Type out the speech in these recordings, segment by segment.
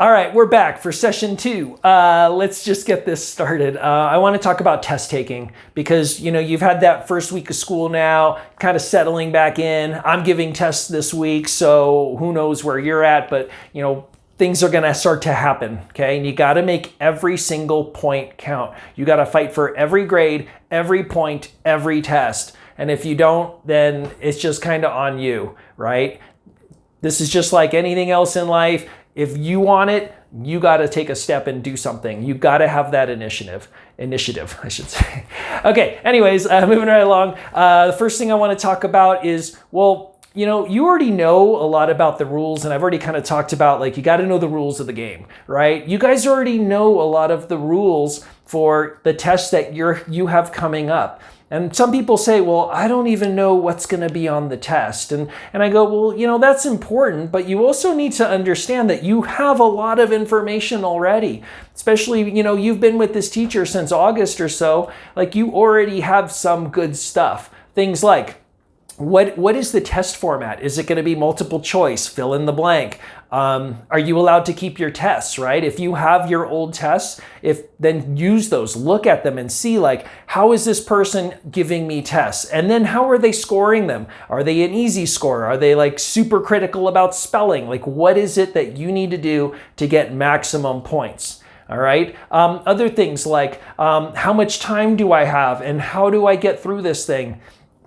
All right, we're back for session 2. Let's just get this started. I want to talk about test taking because, you've had that first week of school now, kind of settling back in. I'm giving tests this week, so who knows where you're at, but, things are going to start to happen, okay? And you got to make every single point count. You got to fight for every grade, every point, every test. And if you don't, then it's just kind of on you, right? This is just like anything else in life. If you want it, you got to take a step and do something. You got to have that initiative, I should say. Okay, anyways, moving right along. The first thing I want to talk about is, you already know a lot about the rules, and I've already kind of talked about, you got to know the rules of the game, right? You guys already know a lot of the rules for the tests that you have coming up. And some people say, well, I don't even know what's going to be on the test. And I go, well, that's important, but you also need to understand that you have a lot of information already. Especially, you've been with this teacher since August or so, you already have some good stuff. Things like, what is the test format? Is it going to be multiple choice? Fill in the blank. Are you allowed to keep your tests, right? If you have your old tests, then use those, look at them and see how is this person giving me tests? And then how are they scoring them? Are they an easy score? Are they super critical about spelling? What is it that you need to do to get maximum points? All right. Other things how much time do I have and how do I get through this thing?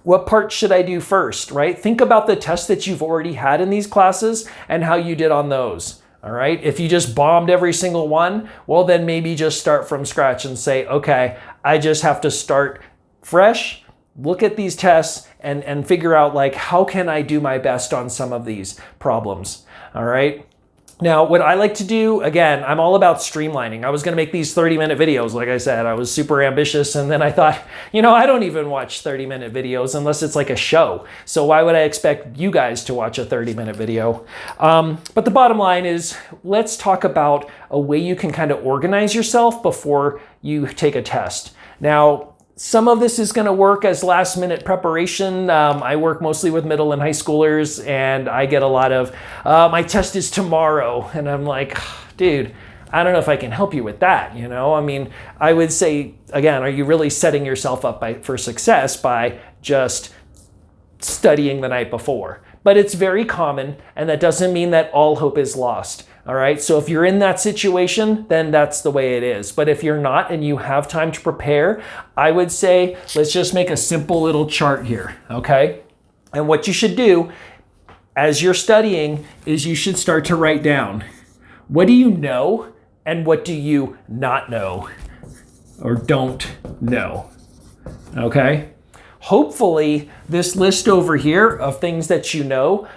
What part should I do first, right? Think about the tests that you've already had in these classes and how you did on those, all right? If you just bombed every single one, well, then maybe just start from scratch and say, okay, I just have to start fresh, look at these tests and figure out how can I do my best on some of these problems, all right? Now, what I like to do, again, I'm all about streamlining. I was going to make these 30-minute videos, like I said. I was super ambitious, and then I thought, I don't even watch 30-minute videos unless it's like a show. So why would I expect you guys to watch a 30-minute video? But the bottom line is, let's talk about a way you can kind of organize yourself before you take a test. Now, some of this is going to work as last minute preparation. I work mostly with middle and high schoolers, and I get a lot of, my test is tomorrow. And I'm like, dude, I don't know if I can help you with that. I would say, again, are you really setting yourself up for success by just studying the night before? But it's very common, and that doesn't mean that all hope is lost. All right, so if you're in that situation, then that's the way it is. But if you're not and you have time to prepare, I would say, let's just make a simple little chart here, okay? And what you should do as you're studying is you should start to write down, what do you know and what do you not know or don't know, okay? Hopefully, this list over here of things that you know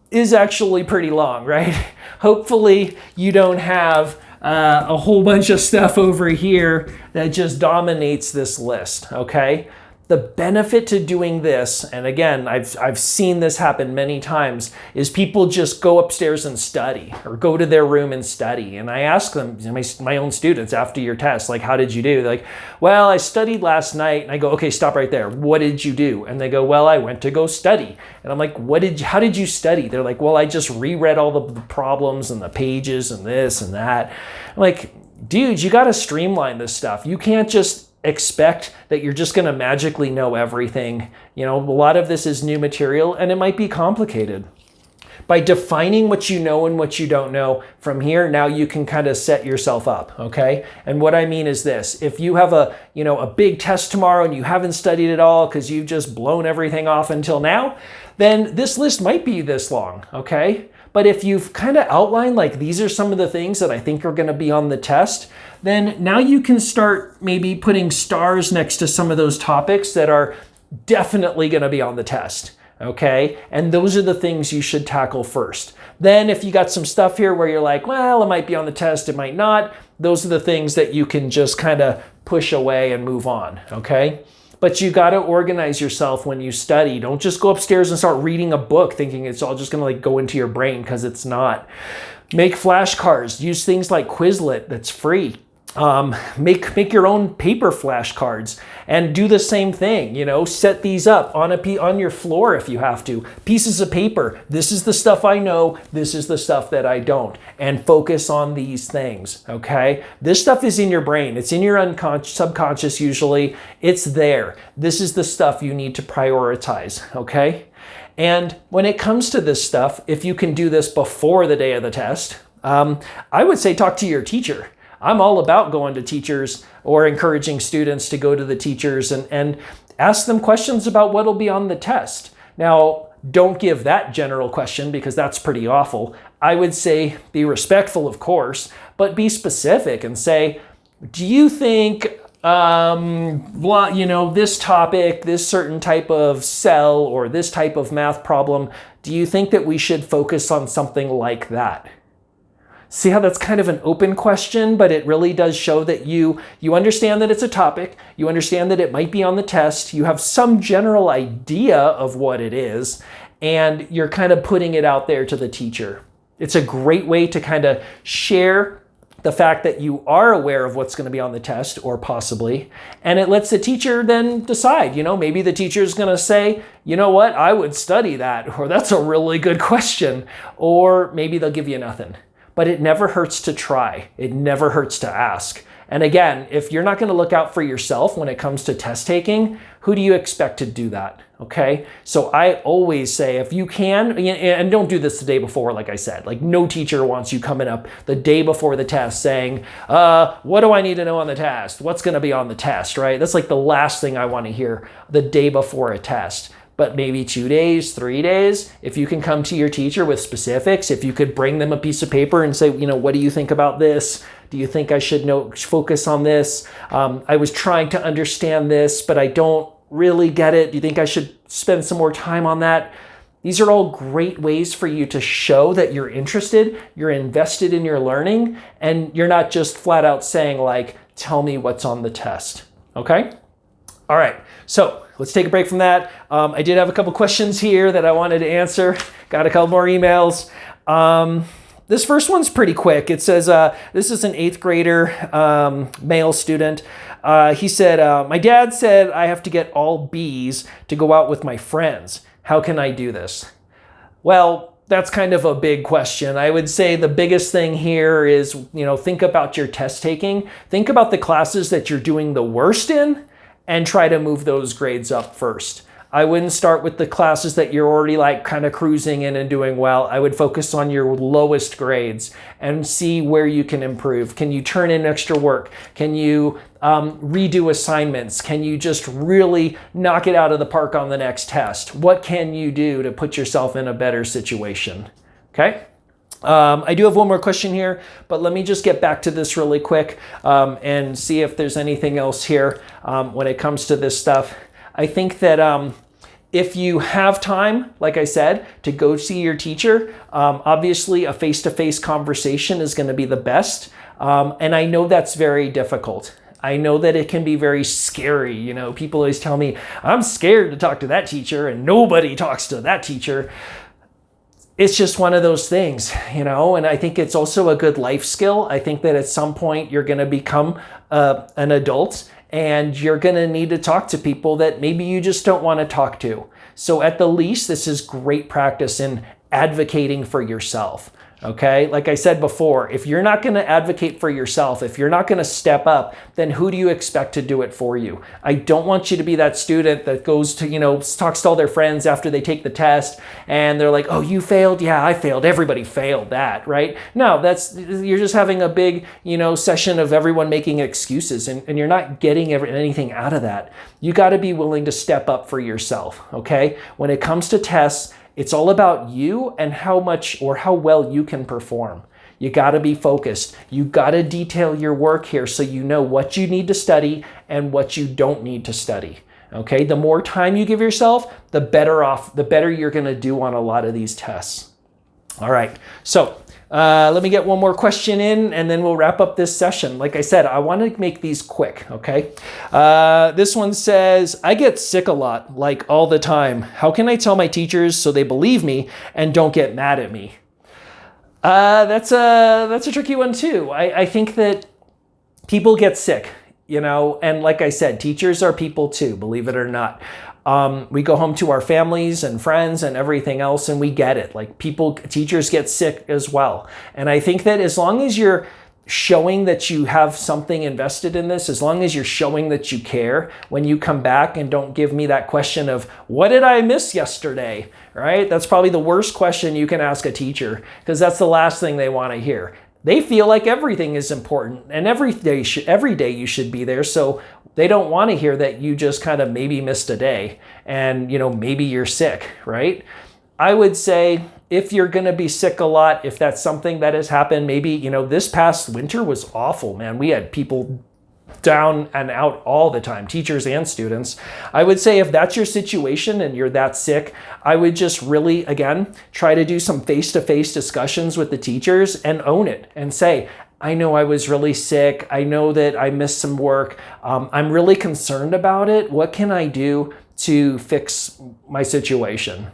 is actually pretty long, right? Hopefully you don't have a whole bunch of stuff over here that just dominates this list, okay? The benefit to doing this, and again, I've seen this happen many times, is people just go upstairs and study or go to their room and study. And I ask them, my own students after your test, how did you do? They're like, well, I studied last night. And I go, okay, stop right there. What did you do? And they go, well, I went to go study. And I'm like, how did you study? They're like, well, I just reread all the problems and the pages and this and that. I'm like, dude, you got to streamline this stuff. You can't just expect that you're just going to magically know everything. A lot of this is new material and it might be complicated. By defining what you know and what you don't know, from here, now you can kind of set yourself up, okay? And what I mean is this, if you have a big test tomorrow and you haven't studied it all because you've just blown everything off until now, then this list might be this long, okay? But if you've kind of outlined, these are some of the things that I think are going to be on the test, then now you can start maybe putting stars next to some of those topics that are definitely going to be on the test, okay? And those are the things you should tackle first. Then if you got some stuff here where you're like, well, it might be on the test, it might not, those are the things that you can just kind of push away and move on, okay? But you got to organize yourself when you study. Don't just go upstairs and start reading a book thinking it's all just going to go into your brain, because it's not. Make flashcards. Use things like Quizlet that's free. Make your own paper flashcards and do the same thing. Set these up on your floor if you have to. Pieces of paper. This is the stuff I know. This is the stuff that I don't. And focus on these things. Okay. This stuff is in your brain. It's in your subconscious usually. It's there. This is the stuff you need to prioritize. Okay. And when it comes to this stuff, if you can do this before the day of the test, I would say talk to your teacher. I'm all about going to teachers or encouraging students to go to the teachers and ask them questions about what'll be on the test. Now, don't give that general question because that's pretty awful. I would say be respectful, of course, but be specific and say, do you think, this topic, this certain type of cell or this type of math problem, do you think that we should focus on something like that? See how that's kind of an open question, but it really does show that you understand that it's a topic, you understand that it might be on the test, you have some general idea of what it is, and you're kind of putting it out there to the teacher. It's a great way to kind of share the fact that you are aware of what's going to be on the test, or possibly, and it lets the teacher then decide. Maybe the teacher is going to say, you know what, I would study that, or that's a really good question, or maybe they'll give you nothing. But it never hurts to try. It never hurts to ask. And again, if you're not going to look out for yourself when it comes to test taking, who do you expect to do that? Okay. So I always say, if you can, and don't do this the day before, like I said, like no teacher wants you coming up the day before the test saying, what do I need to know on the test? What's going to be on the test, right? That's like the last thing I want to hear the day before a test. But maybe 2 days, 3 days, if you can come to your teacher with specifics, if you could bring them a piece of paper and say, what do you think about this? Do you think I should focus on this? I was trying to understand this, but I don't really get it. Do you think I should spend some more time on that? These are all great ways for you to show that you're interested, you're invested in your learning, and you're not just flat out saying like, tell me what's on the test, okay? All right, so let's take a break from that. I did have a couple questions here that I wanted to answer. Got a couple more emails. This first one's pretty quick. It says, this is an 8th grader, male student. He said, my dad said I have to get all B's to go out with my friends. How can I do this? Well, that's kind of a big question. I would say the biggest thing here is, think about your test taking. Think about the classes that you're doing the worst in, and try to move those grades up first. I wouldn't start with the classes that you're already like kind of cruising in and doing well. I would focus on your lowest grades and see where you can improve. Can you turn in extra work? Can you redo assignments? Can you just really knock it out of the park on the next test? What can you do to put yourself in a better situation? Okay. I do have one more question here, but let me just get back to this really quick and see if there's anything else here when it comes to this stuff. I think that if you have time, like I said, to go see your teacher, obviously a face-to-face conversation is going to be the best. And I know that's very difficult. I know that it can be very scary. People always tell me, I'm scared to talk to that teacher, and nobody talks to that teacher. It's just one of those things, and I think it's also a good life skill. I think that at some point you're going to become an adult and you're going to need to talk to people that maybe you just don't want to talk to. So at the least, this is great practice in advocating for yourself. Okay, like I said before, if you're not going to advocate for yourself, if you're not going to step up, then who do you expect to do it for you? I don't want you to be that student that goes to, talks to all their friends after they take the test and they're like, oh, you failed? Yeah, I failed. Everybody failed that, right? No, you're just having a big, session of everyone making excuses and you're not getting anything out of that. You got to be willing to step up for yourself, okay? When it comes to tests, it's all about you and how much or how well you can perform. You got to be focused. You got to detail your work here so you know what you need to study and what you don't need to study. Okay? The more time you give yourself, the better you're going to do on a lot of these tests. All right. So, let me get one more question in and then we'll wrap up this session. Like I said, I want to make these quick, okay? This one says, I get sick a lot, like all the time. How can I tell my teachers so they believe me and don't get mad at me? That's a tricky one too. I think that People get sick, and like I said, teachers are people too, believe it or not. We go home to our families and friends and everything else, and we get it. Like teachers get sick as well. And I think that as long as you're showing that you have something invested in this, as long as you're showing that you care when you come back, and don't give me that question of, what did I miss yesterday, right? That's probably the worst question you can ask a teacher, because that's the last thing they want to hear. They feel like everything is important, and every day you should be there. So they don't want to hear that you just kind of maybe missed a day and, maybe you're sick, right? I would say if you're going to be sick a lot, if that's something that has happened, maybe, this past winter was awful, man. We had people down and out all the time, teachers and students. I would say if that's your situation and you're that sick, I would just really, again, try to do some face-to-face discussions with the teachers and own it and say, I know I was really sick. I know that I missed some work. I'm really concerned about it. What can I do to fix my situation?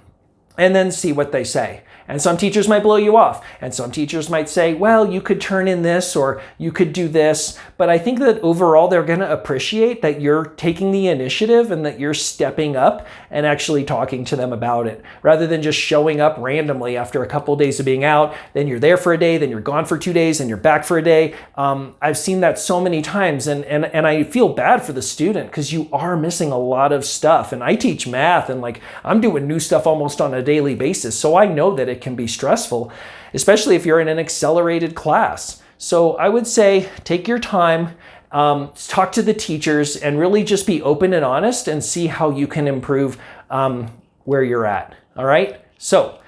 And then see what they say. And some teachers might blow you off. And some teachers might say, well, you could turn in this or you could do this. But I think that overall, they're going to appreciate that you're taking the initiative and that you're stepping up and actually talking to them about it, rather than just showing up randomly after a couple of days of being out. Then you're there for a day, then you're gone for 2 days, and you're back for a day. I've seen that so many times. And I feel bad for the student, because you are missing a lot of stuff. And I teach math, and I'm doing new stuff almost on a daily basis. So I know that it can be stressful, especially if you're in an accelerated class. So I would say take your time, talk to the teachers, and really just be open and honest and see how you can improve where you're at. All right. So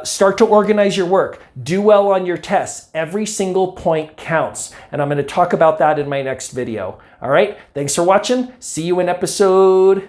start to organize your work. Do well on your tests. Every single point counts. And I'm going to talk about that in my next video. All right. Thanks for watching. See you in episode